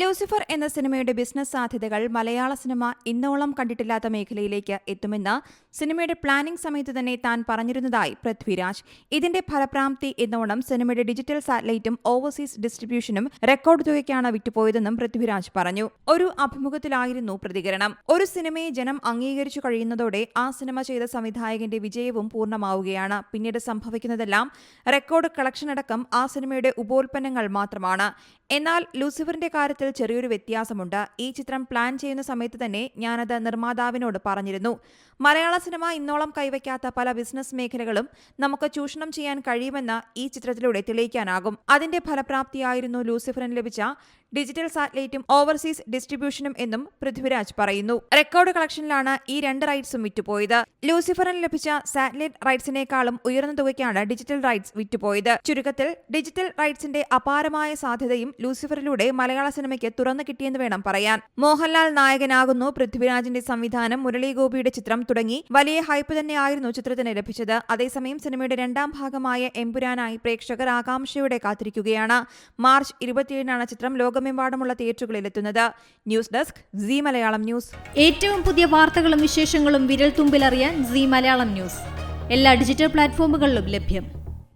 Lucifer എന്ന സിനിമയുടെ business സാധ്യതകൾ മലയാള സിനിമ ഇന്നോളം കണ്ടിട്ടില്ലാത്ത മേഖലയിലേക്ക് എത്തുമെന്ന് സിനിമയുടെ പ്ലാനിംഗ് സമയത്ത് തന്നെ താൻ പറഞ്ഞിരുന്നതായി പൃഥ്വിരാജ്. ഇതിന്റെ ഫലപ്രാപ്തി എന്നോണം സിനിമയുടെ ഡിജിറ്റൽ സാറ്റലൈറ്റും ഓവർസീസ് ഡിസ്ട്രിബ്യൂഷനും റെക്കോർഡ് തുകയ്ക്കാണ് വിറ്റുപോയതെന്നും പൃഥ്വിരാജ് പറഞ്ഞു. ഒരു അഭിമുഖത്തിലായിരുന്നു പ്രതികരണം. ഒരു സിനിമയെ ജനം അംഗീകരിച്ചു കഴിയുന്നതോടെ ആ സിനിമ ചെയ്ത സംവിധായകന്റെ വിജയവും പൂർണ്ണമാവുകയാണ്. പിന്നീട് സംഭവിക്കുന്നതെല്ലാം റെക്കോർഡ് കളക്ഷൻ അടക്കം ആ സിനിമയുടെ ഉപോൽപ്പന്നങ്ങൾ മാത്രമാണ്. എന്നാൽ ലൂസിഫറിന്റെ കാര്യത്തിൽ ചെറിയൊരു വ്യത്യാസമുണ്ട്. ഈ ചിത്രം പ്ലാൻ ചെയ്യുന്ന സമയത്ത് തന്നെ ഞാനത് നിർമ്മാതാവിനോട് പറഞ്ഞിരുന്നു. മലയാള സിനിമ ഇന്നോളം കൈവയ്ക്കാത്ത പല ബിസിനസ് മേഖലകളും നമുക്ക് ചൂഷണം ചെയ്യാൻ കഴിയുമെന്ന് ഈ ചിത്രത്തിലൂടെ തെളിയിക്കാനാകും. അതിന്റെ ഫലപ്രാപ്തിയായിരുന്നു ലൂസിഫറിന് ലഭിച്ച ഡിജിറ്റൽ സാറ്റലൈറ്റും ഓവർസീസ് ഡിസ്ട്രിബ്യൂഷനും എന്നും പൃഥ്വിരാജ് പറയുന്നു. റെക്കോർഡ് കളക്ഷനിലാണ് ഈ രണ്ട് റൈറ്റ്സും വിറ്റുപോയത്. ലൂസിഫറിന് ലഭിച്ച സാറ്റലൈറ്റ് റൈറ്റ്സിനേക്കാളും ഉയർന്ന തുകയ്ക്കാണ് ഡിജിറ്റൽ റൈറ്റ്സ് വിറ്റുപോയത്. ചുരുക്കത്തിൽ ഡിജിറ്റൽ റൈറ്റ്സിന്റെ അപാരമായ സാധ്യതയും ലൂസിഫറിലൂടെ മലയാള സിനിമയ്ക്ക് തുറന്നു കിട്ടിയെന്ന് വേണം പറയാൻ. മോഹൻലാൽ നായകനാകുന്നു, പൃഥ്വിരാജിന്റെ സംവിധാനം, മുരളി ഗോപിയുടെ ചിത്രം തുടങ്ങി വലിയ ഹൈപ്പ് തന്നെയായിരുന്നു ചിത്രത്തിന് ലഭിച്ചത്. അതേസമയം സിനിമയുടെ രണ്ടാം ഭാഗമായ എമ്പുരാനായി പ്രേക്ഷകർ ആകാംക്ഷയോടെ കാത്തിരിക്കുകയാണ്. മാർച്ച് 27-നാണ് ചിത്രം ലോകമെമ്പാടുമുള്ള തിയേറ്ററുകളിലെത്തുന്നത്. News desk Zee Malayalam news. ഏറ്റവും പുതിയ വാർത്തകളും വിശേഷങ്ങളും വിരൽ തുമ്പിലറിയാൻ സീ മലയാളം ന്യൂസ് എല്ലാ ഡിജിറ്റൽ പ്ലാറ്റ്ഫോമുകളിലും ലഭ്യം.